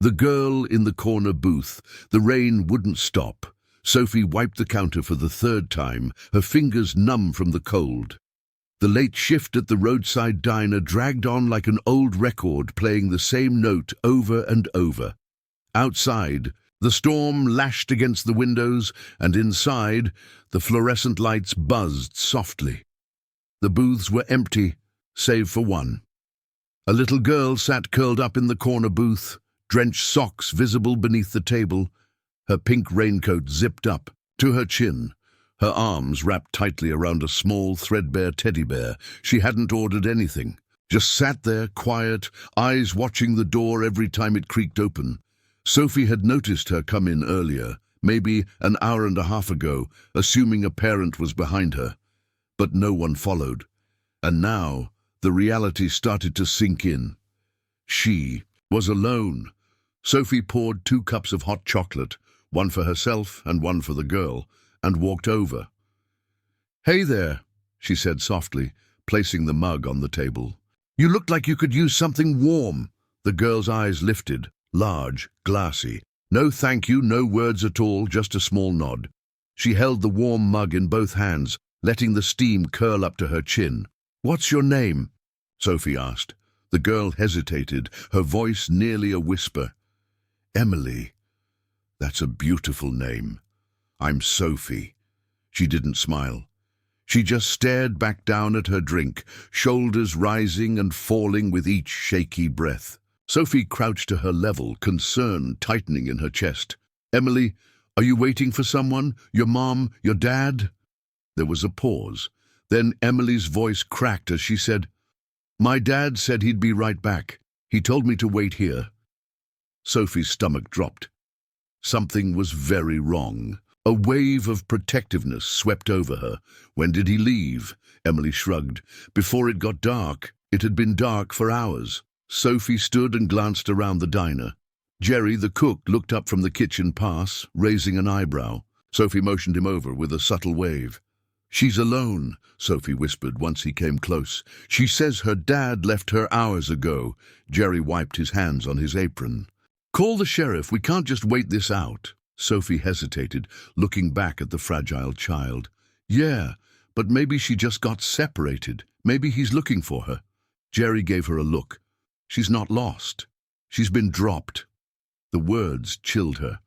The girl in the corner booth. The rain wouldn't stop. Sophie wiped the counter for the third time, her fingers numb from the cold. The late shift at the roadside diner dragged on like an old record playing the same note over and over. Outside, the storm lashed against the windows, and inside, the fluorescent lights buzzed softly. The booths were empty, save for one. A little girl sat curled up in the corner booth, drenched socks visible beneath the table, her pink raincoat zipped up to her chin, her arms wrapped tightly around a small, threadbare teddy bear. She hadn't ordered anything, just sat there, quiet, eyes watching the door every time it creaked open. Sophie had noticed her come in earlier, maybe an hour and a half ago, assuming a parent was behind her. But no one followed. And now, the reality started to sink in. She was alone. Sophie poured 2 cups of hot chocolate, one for herself and one for the girl, and walked over. "Hey there," she said softly, placing the mug on the table. "You look like you could use something warm." The girl's eyes lifted, large, glassy. No thank you, no words at all, just a small nod. She held the warm mug in both hands, letting the steam curl up to her chin. "What's your name?" Sophie asked. The girl hesitated, her voice nearly a whisper. "Emily. That's a beautiful name. I'm Sophie." She didn't smile. She just stared back down at her drink, shoulders rising and falling with each shaky breath. Sophie crouched to her level, concern tightening in her chest. "Emily, are you waiting for someone? Your mom? Your dad?" There was a pause. Then Emily's voice cracked as she said, "My dad said he'd be right back. He told me to wait here." Sophie's stomach dropped. Something was very wrong. A wave of protectiveness swept over her. "When did he leave?" Emily shrugged. "Before it got dark. It had been dark for hours." Sophie stood and glanced around the diner. Jerry, the cook, looked up from the kitchen pass, raising an eyebrow. Sophie motioned him over with a subtle wave. "She's alone," Sophie whispered once he came close. "She says her dad left her hours ago." Jerry wiped his hands on his apron. "Call the sheriff. We can't just wait this out." Sophie hesitated, looking back at the fragile child. "Yeah, but maybe she just got separated. Maybe he's looking for her." Jerry gave her a look. "She's not lost. She's been dropped." The words chilled her.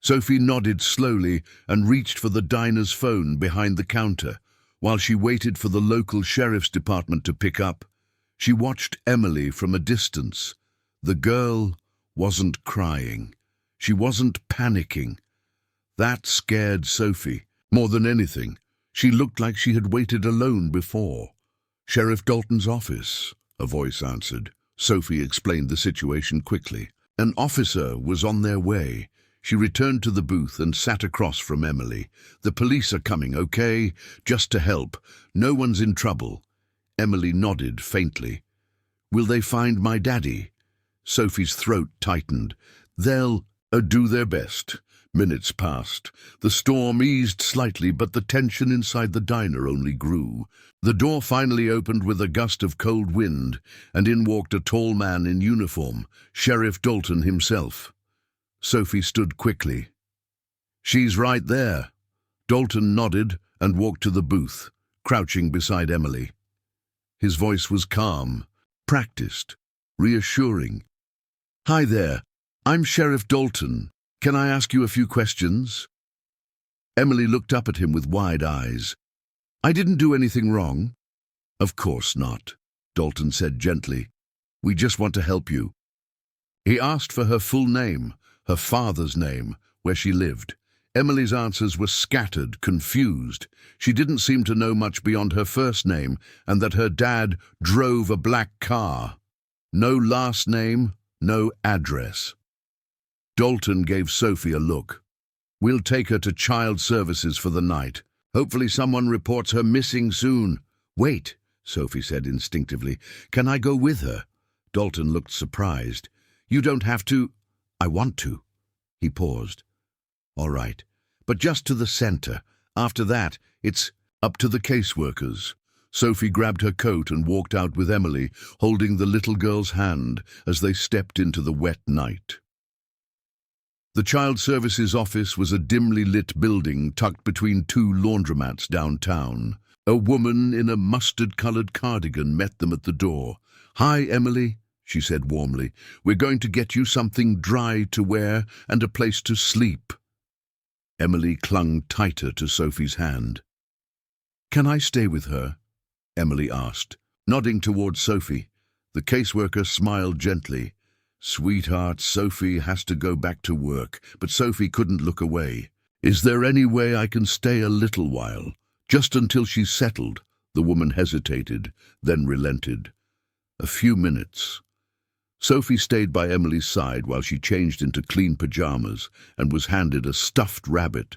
Sophie nodded slowly and reached for the diner's phone behind the counter. While she waited for the local sheriff's department to pick up, she watched Emily from a distance. The girl wasn't crying. She wasn't panicking. That scared Sophie more than anything. She looked like she had waited alone before. "Sheriff Dalton's office," a voice answered. Sophie explained the situation quickly. An officer was on their way. She returned to the booth and sat across from Emily. "The police are coming, okay? Just to help. No one's in trouble." Emily nodded faintly. "Will they find my daddy?" Sophie's throat tightened. "They'll do their best." Minutes passed. The storm eased slightly, but the tension inside the diner only grew. The door finally opened with a gust of cold wind, and in walked a tall man in uniform, Sheriff Dalton himself. Sophie stood quickly. "She's right there." Dalton nodded and walked to the booth, crouching beside Emily. His voice was calm, practiced, reassuring. "Hi there, I'm Sheriff Dalton. Can I ask you a few questions?" Emily looked up at him with wide eyes. "I didn't do anything wrong." "Of course not," Dalton said gently. "We just want to help you." He asked for her full name, her father's name, where she lived. Emily's answers were scattered, confused. She didn't seem to know much beyond her first name and that her dad drove a black car. No last name, no address. Dalton gave Sophie a look. "We'll take her to child services for the night. Hopefully someone reports her missing soon." "Wait," Sophie said instinctively. "Can I go with her?" Dalton looked surprised. "You don't have to." "I want to." He paused. "All right, but just to the center. After that, it's up to the caseworkers." Sophie grabbed her coat and walked out with Emily, holding the little girl's hand as they stepped into the wet night. The child services office was a dimly lit building tucked between two laundromats downtown. A woman in a mustard-colored cardigan met them at the door. "Hi, Emily," she said warmly. "We're going to get you something dry to wear and a place to sleep." Emily clung tighter to Sophie's hand. "Can I stay with her?" Emily asked, nodding towards Sophie. The caseworker smiled gently. "Sweetheart, Sophie has to go back to work," but Sophie couldn't look away. "Is there any way I can stay a little while? Just until she's settled?" The woman hesitated, then relented. "A few minutes." Sophie stayed by Emily's side while she changed into clean pajamas and was handed a stuffed rabbit.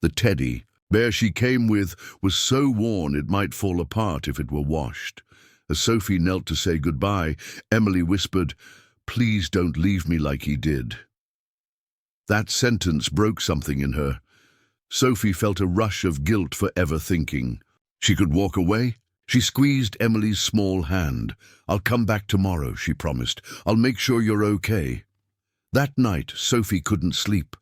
The teddy bear she came with was so worn it might fall apart if it were washed. As Sophie knelt to say goodbye, Emily whispered, "Please don't leave me like he did." That sentence broke something in her. Sophie felt a rush of guilt for ever thinking she could walk away. She squeezed Emily's small hand. "I'll come back tomorrow," she promised. "I'll make sure you're okay." That night, Sophie couldn't sleep.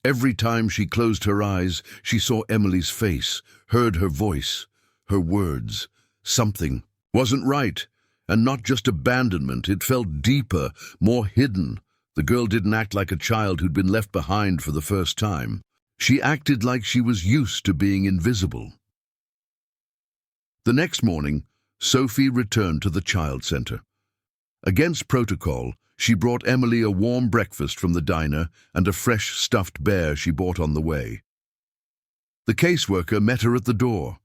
Every time she closed her eyes, she saw Emily's face, heard her voice, her words. Something wasn't right, and not just abandonment. It felt deeper, more hidden. The girl didn't act like a child who'd been left behind for the first time. She acted like she was used to being invisible. The next morning, Sophie returned to the child center. Against protocol, she brought Emily a warm breakfast from the diner and a fresh stuffed bear she bought on the way. The caseworker met her at the door,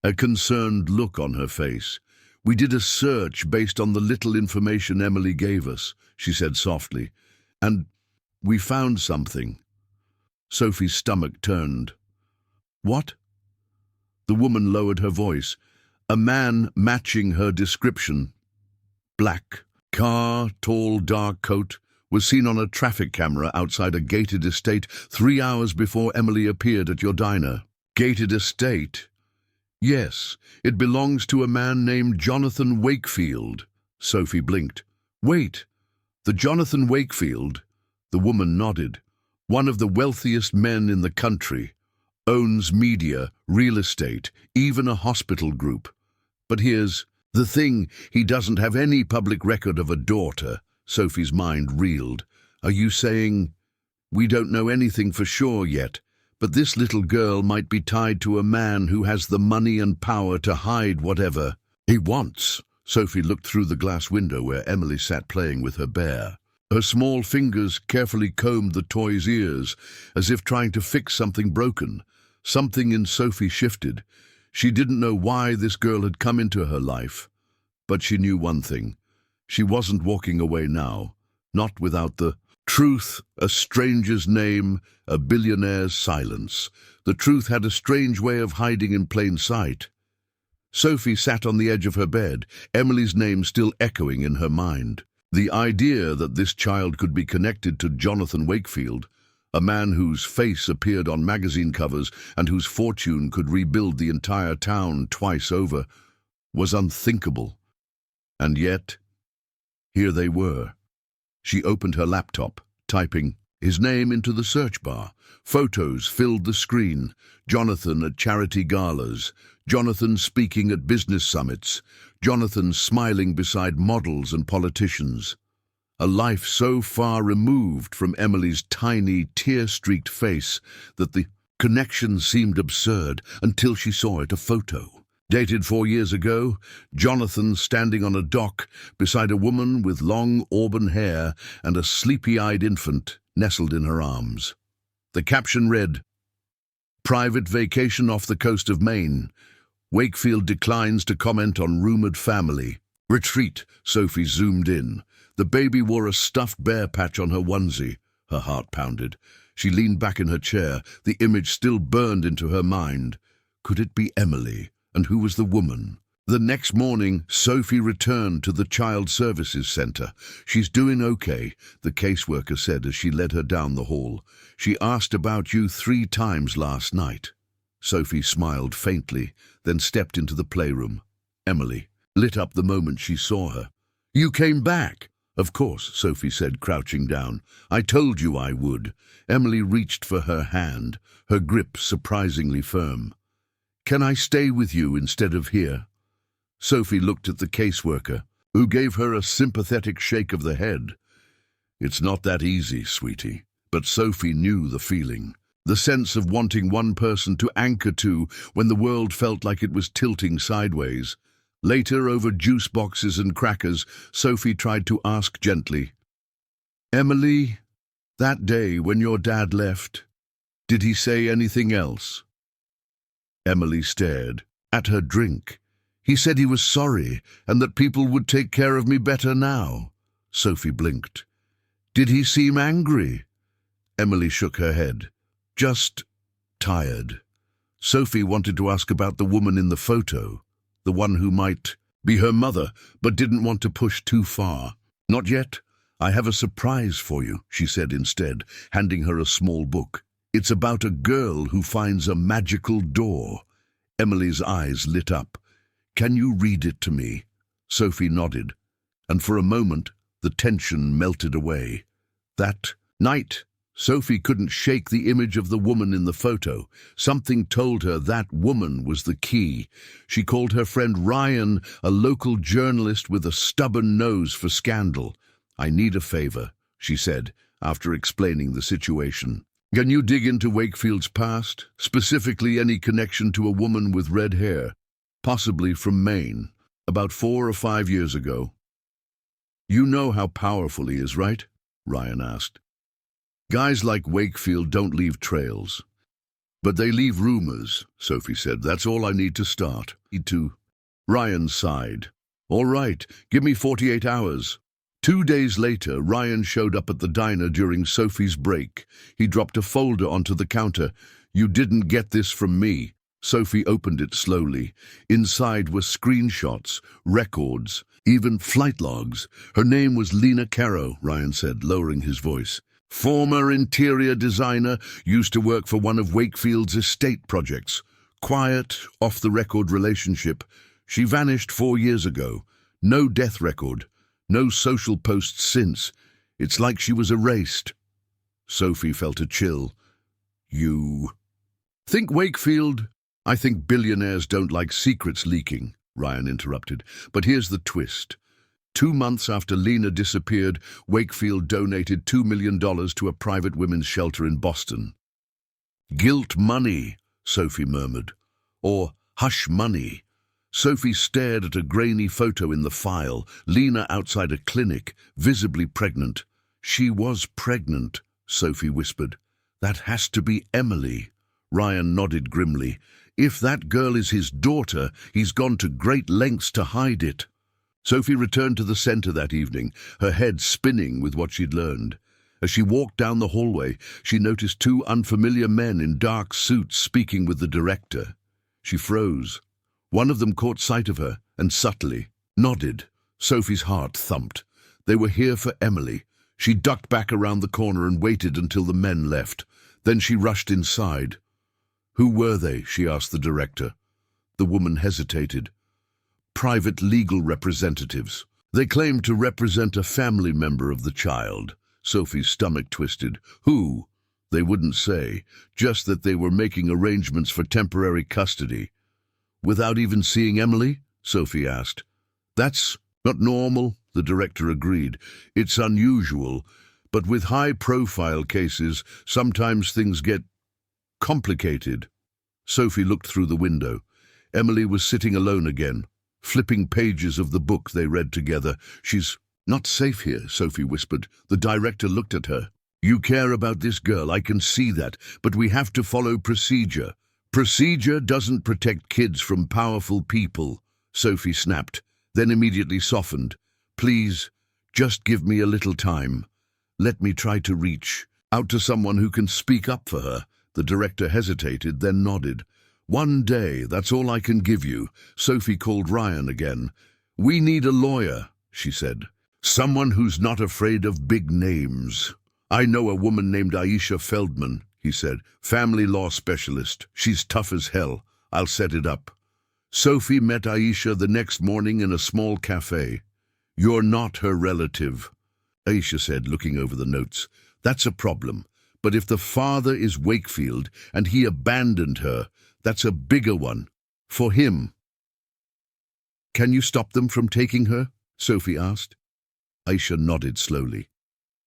a concerned look on her face. "We did a search based on the little information Emily gave us," she said softly, "and we found something." Sophie's stomach turned. "What?" The woman lowered her voice. "A man matching her description. Black car, tall dark coat, was seen on a traffic camera outside a gated estate 3 hours before Emily appeared at your diner." "Gated estate?" "Yes, it belongs to a man named Jonathan Wakefield." Sophie blinked. "Wait, the Jonathan Wakefield?" The woman nodded. "One of the wealthiest men in the country. Owns media, real estate, even a hospital group. But here's the thing, he doesn't have any public record of a daughter." Sophie's mind reeled. "Are you saying—" "We don't know anything for sure yet, but this little girl might be tied to a man who has the money and power to hide whatever he wants." Sophie looked through the glass window where Emily sat playing with her bear. Her small fingers carefully combed the toy's ears, as if trying to fix something broken. Something in Sophie shifted. She didn't know why this girl had come into her life, but she knew one thing. She wasn't walking away now, not without the truth, a stranger's name, a billionaire's silence. The truth had a strange way of hiding in plain sight. Sophie sat on the edge of her bed, Emily's name still echoing in her mind. The idea that this child could be connected to Jonathan Wakefield, a man whose face appeared on magazine covers and whose fortune could rebuild the entire town twice over, was unthinkable. And yet, here they were. She opened her laptop, typing his name into the search bar. Photos filled the screen. Jonathan at charity galas, Jonathan speaking at business summits, Jonathan smiling beside models and politicians. A life so far removed from Emily's tiny, tear-streaked face that the connection seemed absurd until she saw it, a photo. Dated 4 years ago, Jonathan standing on a dock beside a woman with long auburn hair and a sleepy-eyed infant nestled in her arms. The caption read, "Private vacation off the coast of Maine. Wakefield declines to comment on rumored family. Retreat." Sophie zoomed in. The baby wore a stuffed bear patch on her onesie. Her heart pounded. She leaned back in her chair. The image still burned into her mind. Could it be Emily? And who was the woman? The next morning, Sophie returned to the Child Services Center. "She's doing okay," the caseworker said as she led her down the hall. "She asked about you 3 times last night." Sophie smiled faintly, then stepped into the playroom. Emily lit up the moment she saw her. "You came back!" Of course, Sophie said, crouching down. I told you I would. Emily reached for her hand, her grip surprisingly firm. Can I stay with you instead of here? Sophie looked at the caseworker, who gave her a sympathetic shake of the head. It's not that easy, sweetie. But Sophie knew the feeling. The sense of wanting one person to anchor to when the world felt like it was tilting sideways. Later, over juice boxes and crackers, Sophie tried to ask gently, Emily, that day when your dad left, did he say anything else? Emily stared at her drink. He said he was sorry and that people would take care of me better now. Sophie blinked. Did he seem angry? Emily shook her head. Just tired. Sophie wanted to ask about the woman in the photo, the one who might be her mother, but didn't want to push too far. Not yet. I have a surprise for you, she said instead, handing her a small book. It's about a girl who finds a magical door. Emily's eyes lit up. Can you read it to me? Sophie nodded, and for a moment the tension melted away. That night, Sophie couldn't shake the image of the woman in the photo. Something told her that woman was the key. She called her friend Ryan, a local journalist with a stubborn nose for scandal. I need a favor, she said, after explaining the situation. Can you dig into Wakefield's past, specifically any connection to a woman with red hair, possibly from Maine, about 4 or 5 years ago? You know how powerful he is, right? Ryan asked. Guys like Wakefield don't leave trails. But they leave rumors, Sophie said. That's all I need to start. Ryan sighed. All right, give me 48 hours. 2 days later, Ryan showed up at the diner during Sophie's break. He dropped a folder onto the counter. You didn't get this from me. Sophie opened it slowly. Inside were screenshots, records, even flight logs. Her name was Lena Caro, Ryan said, lowering his voice. Former interior designer, used to work for one of Wakefield's estate projects. Quiet, off-the-record relationship. She vanished 4 years ago. No death record. No social posts since. It's like she was erased. Sophie felt a chill. You think Wakefield? I think billionaires don't like secrets leaking, Ryan interrupted. But here's the twist. 2 months after Lena disappeared, Wakefield donated $2 million to a private women's shelter in Boston. Guilt money, Sophie murmured. Or hush money. Sophie stared at a grainy photo in the file, Lena outside a clinic, visibly pregnant. She was pregnant, Sophie whispered. That has to be Emily. Ryan nodded grimly. If that girl is his daughter, he's gone to great lengths to hide it. Sophie returned to the center that evening, her head spinning with what she'd learned. As she walked down the hallway, she noticed 2 unfamiliar men in dark suits speaking with the director. She froze. One of them caught sight of her and subtly nodded. Sophie's heart thumped. They were here for Emily. She ducked back around the corner and waited until the men left. Then she rushed inside. Who were they? She asked the director. The woman hesitated. Private legal representatives. They claimed to represent a family member of the child. Sophie's stomach twisted. Who? They wouldn't say, just that they were making arrangements for temporary custody. Without even seeing Emily? Sophie asked. That's not normal, the director agreed. It's unusual, but with high-profile cases, sometimes things get complicated. Sophie looked through the window. Emily was sitting alone again, flipping pages of the book they read together. She's not safe here, Sophie whispered. The director looked at her. You care about this girl, I can see that, but we have to follow procedure. Procedure doesn't protect kids from powerful people, Sophie snapped, then immediately softened. Please, just give me a little time. Let me try to reach out to someone who can speak up for her. The director hesitated, then nodded. 1 day, that's all I can give you. Sophie called Ryan again. We need a lawyer, she said. Someone who's not afraid of big names. I know a woman named Aisha Feldman, he said. Family law specialist. She's tough as hell. I'll set it up. Sophie met Aisha the next morning in a small cafe. You're not her relative, Aisha said, looking over the notes. That's a problem. But if the father is Wakefield and he abandoned her, that's a bigger one. For him. Can you stop them from taking her? Sophie asked. Aisha nodded slowly.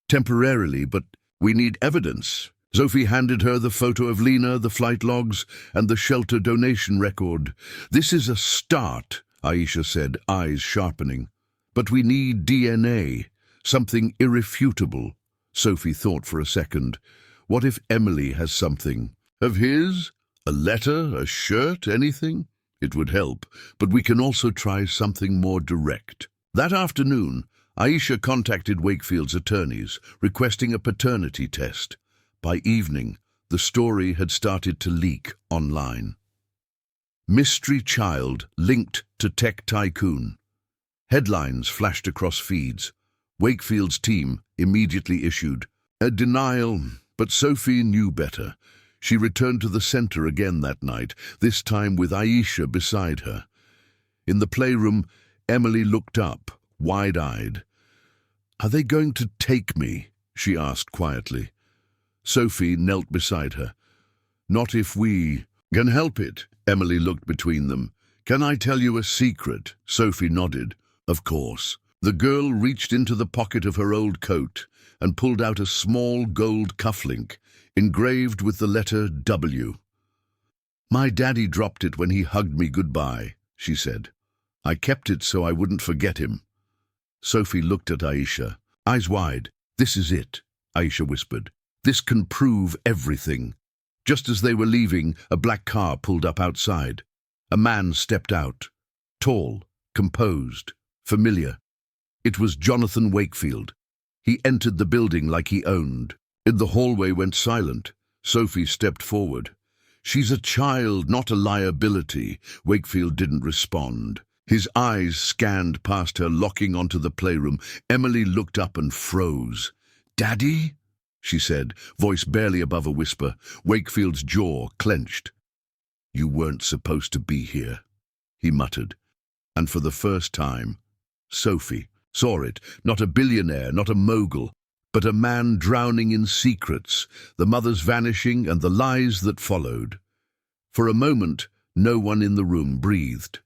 Temporarily, but we need evidence. Sophie handed her the photo of Lena, the flight logs, and the shelter donation record. This is a start, Aisha said, eyes sharpening. But we need DNA, something irrefutable. Sophie thought for a second. What if Emily has something? Of his? A letter, a shirt, anything? It would help, but we can also try something more direct. That afternoon, Aisha contacted Wakefield's attorneys, requesting a paternity test. By evening, the story had started to leak online. Mystery child linked to tech tycoon. Headlines flashed across feeds. Wakefield's team immediately issued a denial, but Sophie knew better. She returned to the center again that night, this time with Aisha beside her. In the playroom, Emily looked up, wide-eyed. "Are they going to take me?" she asked quietly. Sophie knelt beside her. "Not if we can help it." Emily looked between them. "Can I tell you a secret?" Sophie nodded. "Of course." The girl reached into the pocket of her old coat and pulled out a small gold cufflink, engraved with the letter W. "My daddy dropped it when he hugged me goodbye," she said. "I kept it so I wouldn't forget him." Sophie looked at Aisha, eyes wide. "This is it," Aisha whispered. "This can prove everything." Just as they were leaving, a black car pulled up outside. A man stepped out, tall, composed, familiar. It was Jonathan Wakefield. He entered the building like he owned. The hallway went silent. Sophie stepped forward. "She's a child, not a liability." Wakefield didn't respond. His eyes scanned past her, locking onto the playroom. Emily looked up and froze. "Daddy?" she said, voice barely above a whisper. Wakefield's jaw clenched. "You weren't supposed to be here," he muttered. And for the first time, Sophie saw it, not a billionaire, not a mogul, but a man drowning in secrets, the mother's vanishing and the lies that followed. For a moment, no one in the room breathed.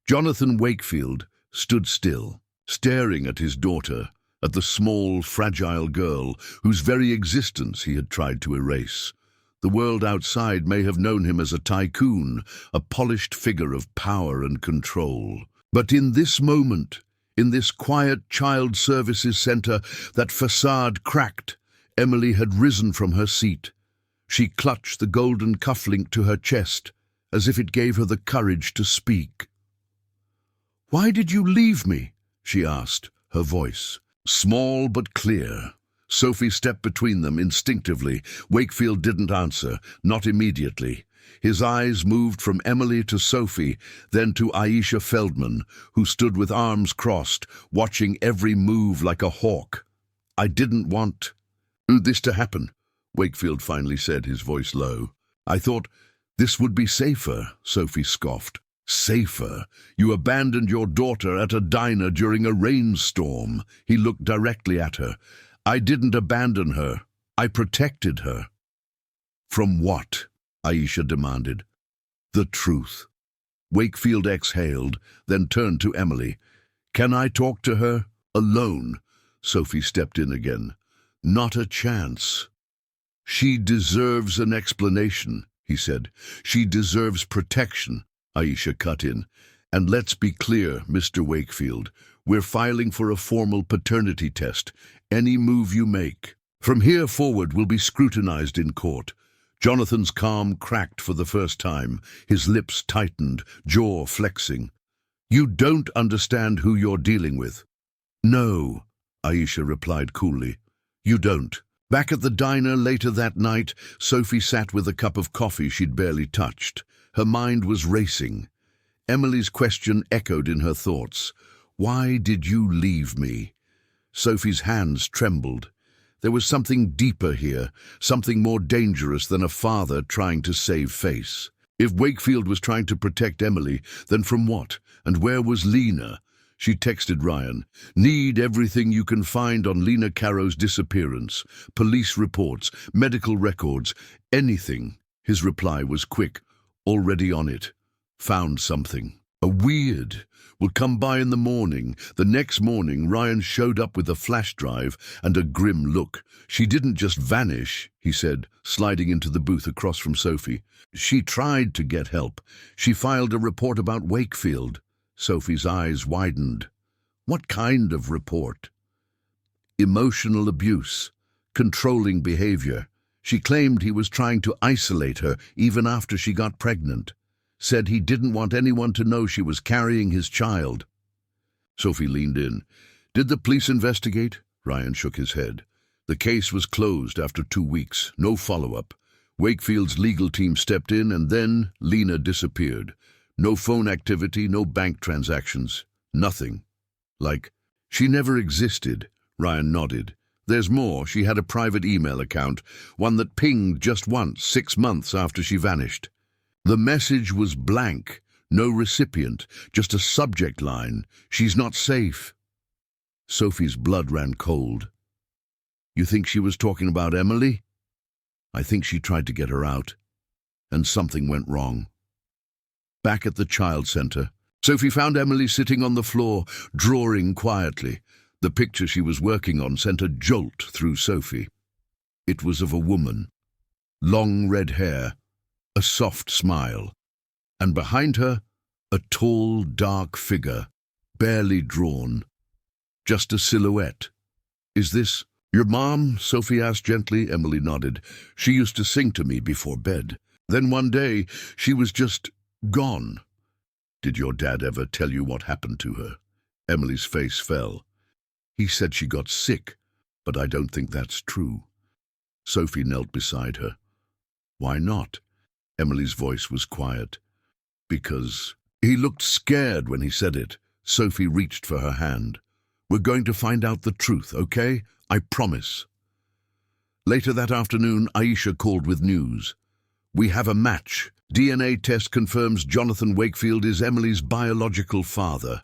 Jonathan Wakefield stood still, staring at his daughter, at the small, fragile girl whose very existence he had tried to erase. The world outside may have known him as a tycoon, a polished figure of power and control. But in this moment, in this quiet child services center, that facade cracked. Emily had risen from her seat. She clutched the golden cufflink to her chest, as if it gave her the courage to speak. "Why did you leave me?" she asked, her voice small but clear. Sophie stepped between them instinctively. Wakefield didn't answer, not immediately. His eyes moved from Emily to Sophie, then to Aisha Feldman, who stood with arms crossed, watching every move like a hawk. "I didn't want this to happen," Wakefield finally said, his voice low. "I thought this would be safer," Sophie scoffed. "Safer? You abandoned your daughter at a diner during a rainstorm." He looked directly at her. "I didn't abandon her. I protected her." "From what?" Aisha demanded. "The truth." Wakefield exhaled, then turned to Emily. "Can I talk to her? Alone?" Sophie stepped in again. "Not a chance." "She deserves an explanation," he said. "She deserves protection," Aisha cut in. "And let's be clear, Mr. Wakefield, we're filing for a formal paternity test. Any move you make from here forward will be scrutinized in court." Jonathan's calm cracked for the first time, his lips tightened, jaw flexing. "You don't understand who you're dealing with." "No," Aisha replied coolly. "You don't." Back at the diner later that night, Sophie sat with a cup of coffee she'd barely touched. Her mind was racing. Emily's question echoed in her thoughts. "Why did you leave me?" Sophie's hands trembled. There was something deeper here, something more dangerous than a father trying to save face. If Wakefield was trying to protect Emily, then from what? And where was Lena? She texted Ryan, "Need everything you can find on Lena Caro's disappearance. Police reports, medical records, anything." His reply was quick, "Already on it. Found something. A weird. Will come by in the morning." The next morning, Ryan showed up with a flash drive and a grim look. "She didn't just vanish," he said, sliding into the booth across from Sophie. "She tried to get help. She filed a report about Wakefield." Sophie's eyes widened. "What kind of report?" "Emotional abuse, controlling behavior. She claimed he was trying to isolate her even after she got pregnant. Said he didn't want anyone to know she was carrying his child." Sophie leaned in. "Did the police investigate?" Ryan shook his head. "The case was closed after 2 weeks. No follow-up. Wakefield's legal team stepped in and then Lena disappeared. No phone activity, no bank transactions. Nothing. Like, she never existed." Ryan nodded. "There's more. She had a private email account, one that pinged just once, 6 months after she vanished. The message was blank, no recipient, just a subject line, 'She's not safe.'" Sophie's blood ran cold. "You think she was talking about Emily?" "I think she tried to get her out, and something went wrong." Back at the child center, Sophie found Emily sitting on the floor, drawing quietly. The picture she was working on sent a jolt through Sophie. It was of a woman. Long red hair, a soft smile, and behind her, a tall, dark figure, barely drawn. Just a silhouette. "Is this your mom?" Sophie asked gently. Emily nodded. "She used to sing to me before bed. Then one day, she was just gone." "Did your dad ever tell you what happened to her?" Emily's face fell. "He said she got sick, but I don't think that's true." Sophie knelt beside her. "Why not?" Emily's voice was quiet. "Because..." He looked scared when he said it. Sophie reached for her hand. "We're going to find out the truth, okay? I promise." Later that afternoon, Aisha called with news. "We have a match. DNA test confirms Jonathan Wakefield is Emily's biological father."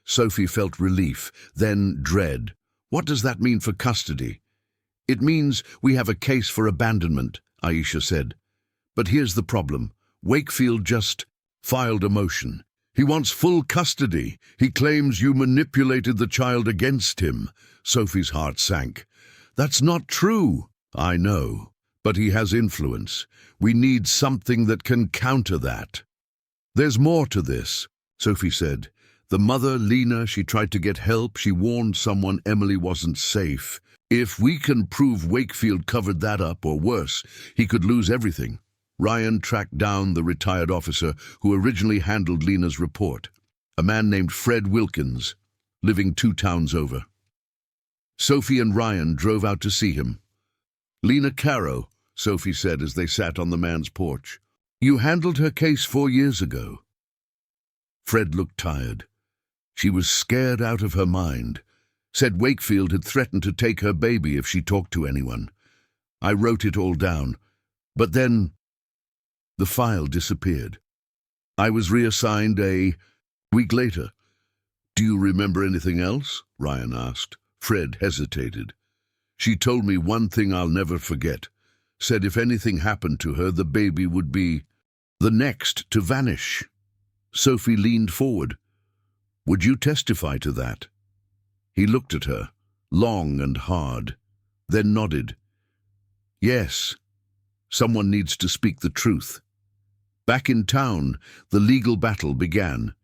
Sophie felt relief, then dread. "What does that mean for custody?" "It means we have a case for abandonment," Aisha said. "But here's the problem. Wakefield just filed a motion. He wants full custody. He claims you manipulated the child against him." Sophie's heart sank. "That's not true." "I know, but he has influence. We need something that can counter that." "There's more to this," Sophie said. "The mother, Lena, she tried to get help. She warned someone Emily wasn't safe. If we can prove Wakefield covered that up, or worse, he could lose everything." Ryan tracked down the retired officer who originally handled Lena's report, a man named Fred Wilkins, living 2 towns over. Sophie and Ryan drove out to see him. "Lena Caro," Sophie said as they sat on the man's porch. "You handled her case 4 years ago." Fred looked tired. "She was scared out of her mind. Said Wakefield had threatened to take her baby if she talked to anyone. I wrote it all down. But then the file disappeared. I was reassigned a week later." "Do you remember anything else?" Ryan asked. Fred hesitated. "She told me one thing I'll never forget. Said if anything happened to her, the baby would be the next to vanish." Sophie leaned forward. "Would you testify to that?" He looked at her, long and hard, then nodded. "Yes. Someone needs to speak the truth." Back in town, the legal battle began.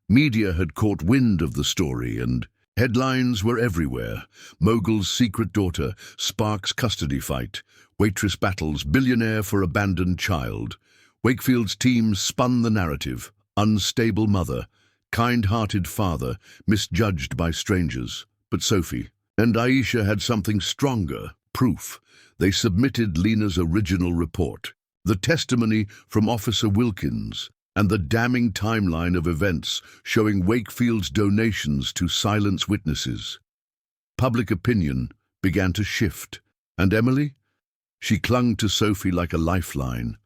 Media had caught wind of the story, and headlines were everywhere. Mogul's secret daughter, Sparks' custody fight, Waitress battles Billionaire for abandoned child. Wakefield's team spun the narrative. Unstable mother, kind-hearted father, misjudged by strangers. But Sophie and Aisha had something stronger, proof. They submitted Lena's original report, the testimony from Officer Wilkins, and the damning timeline of events showing Wakefield's donations to silence witnesses. Public opinion began to shift. And Emily? She clung to Sophie like a lifeline.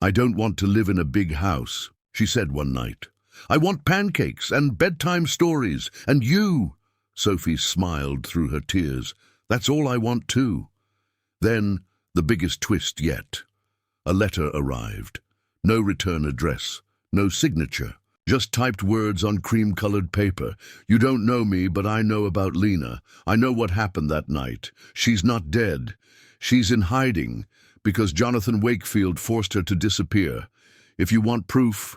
"I don't want to live in a big house," she said one night. I want pancakes and bedtime stories, and you." Sophie smiled through her tears. "That's all I want too." Then, the biggest twist yet. A letter arrived. No return address, no signature, just typed words on cream-colored paper. "You don't know me, but I know about Lena. I know what happened that night. She's not dead. She's in hiding because Jonathan Wakefield forced her to disappear. If you want proof,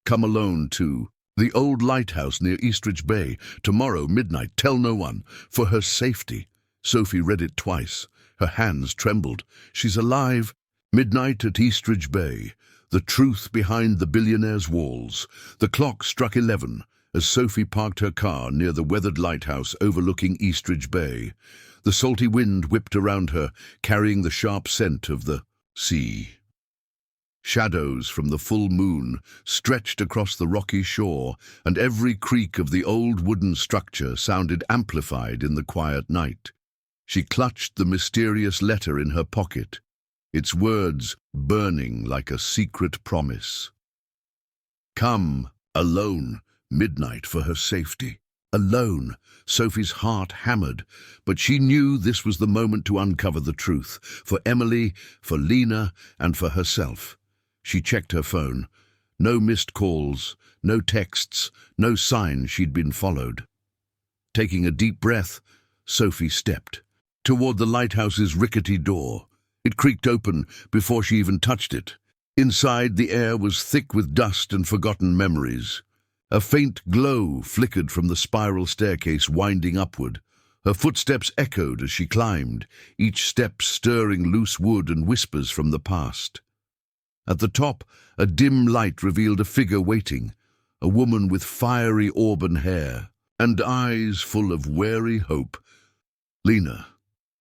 come alone to the old lighthouse near Eastridge Bay. Tomorrow, midnight. Tell no one. For her safety." Sophie read it twice. Her hands trembled. "She's alive. Midnight at Eastridge Bay. The truth behind the billionaire's walls." The clock struck 11 as Sophie parked her car near the weathered lighthouse overlooking Eastridge Bay. The salty wind whipped around her, carrying the sharp scent of the sea. Shadows from the full moon stretched across the rocky shore, and every creak of the old wooden structure sounded amplified in the quiet night. She clutched the mysterious letter in her pocket, its words burning like a secret promise. Come, alone, midnight for her safety. Alone, Sophie's heart hammered, but she knew this was the moment to uncover the truth, for Emily, for Lena, and for herself. She checked her phone. No missed calls, no texts, no sign she'd been followed. Taking a deep breath, Sophie stepped toward the lighthouse's rickety door. It creaked open before she even touched it. Inside, the air was thick with dust and forgotten memories. A faint glow flickered from the spiral staircase winding upward. Her footsteps echoed as she climbed, each step stirring loose wood and whispers from the past. At the top, a dim light revealed a figure waiting, a woman with fiery auburn hair and eyes full of wary hope. Lena.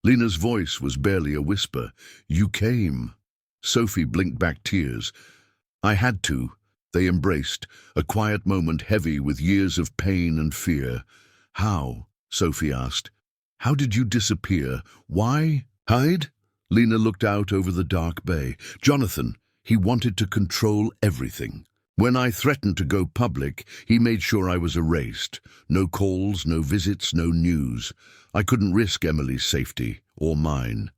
Lena's voice was barely a whisper. "You came." Sophie blinked back tears. "I had to." They embraced, a quiet moment heavy with years of pain and fear. "How?" Sophie asked. "How did you disappear? Why?" "Hide?" Lena looked out over the dark bay. "Jonathan, he wanted to control everything. When I threatened to go public, he made sure I was erased. No calls, no visits, no news. I couldn't risk Emily's safety, or mine."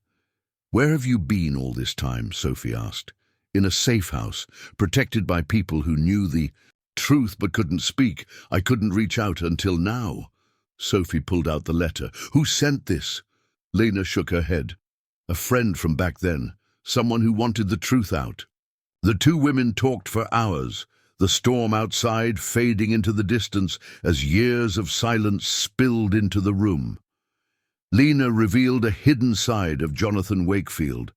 "Where have you been all this time?" Sophie asked. "In a safe house, protected by people who knew the truth but couldn't speak. I couldn't reach out until now." Sophie pulled out the letter. "Who sent this?" Lena shook her head. "A friend from back then, someone who wanted the truth out." The two women talked for hours, the storm outside fading into the distance as years of silence spilled into the room. Lena revealed a hidden side of Jonathan Wakefield,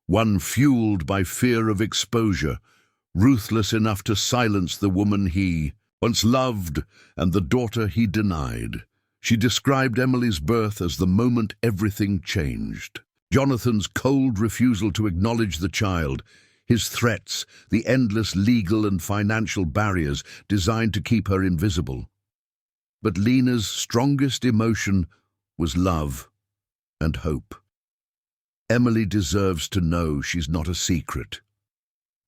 one fueled by fear of exposure, ruthless enough to silence the woman he once loved and the daughter he denied. She described Emily's birth as the moment everything changed. Jonathan's cold refusal to acknowledge the child, his threats, the endless legal and financial barriers designed to keep her invisible. But Lena's strongest emotion was love and hope. Emily deserves to know she's not a secret.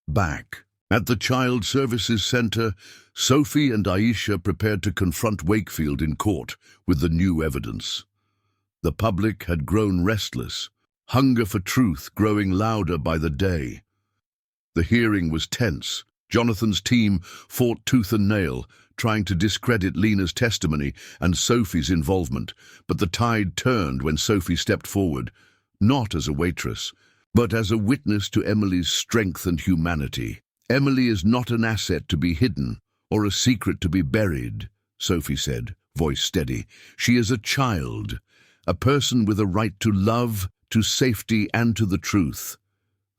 Back at the Child Services Center, Sophie and Aisha prepared to confront Wakefield in court with the new evidence. The public had grown restless, hunger for truth growing louder by the day. The hearing was tense. Jonathan's team fought tooth and nail, trying to discredit Lena's testimony and Sophie's involvement, but the tide turned when Sophie stepped forward, not as a waitress, but as a witness to Emily's strength and humanity. "Emily is not an asset to be hidden or a secret to be buried," Sophie said, voice steady. "She is a child, a person with a right to love, to safety, and to the truth."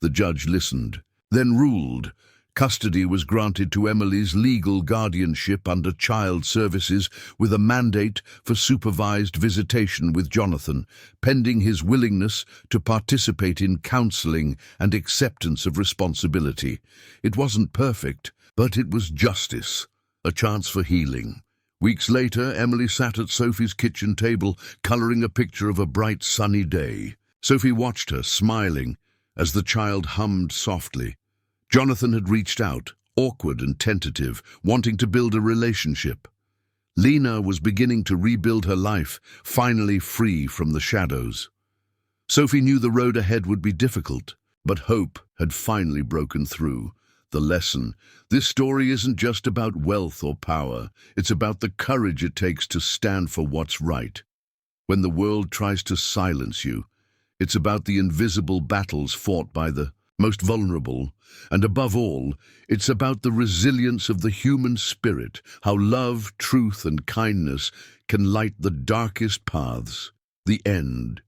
The judge listened, then ruled. Custody was granted to Emily's legal guardianship under Child Services with a mandate for supervised visitation with Jonathan, pending his willingness to participate in counseling and acceptance of responsibility. It wasn't perfect, but it was justice, a chance for healing. Weeks later, Emily sat at Sophie's kitchen table, coloring a picture of a bright, sunny day. Sophie watched her, smiling, as the child hummed softly. Jonathan had reached out, awkward and tentative, wanting to build a relationship. Lena was beginning to rebuild her life, finally free from the shadows. Sophie knew the road ahead would be difficult, but hope had finally broken through. The lesson: this story isn't just about wealth or power, it's about the courage it takes to stand for what's right. When the world tries to silence you, it's about the invisible battles fought by the most vulnerable, and above all, it's about the resilience of the human spirit, how love, truth, and kindness can light the darkest paths. The end.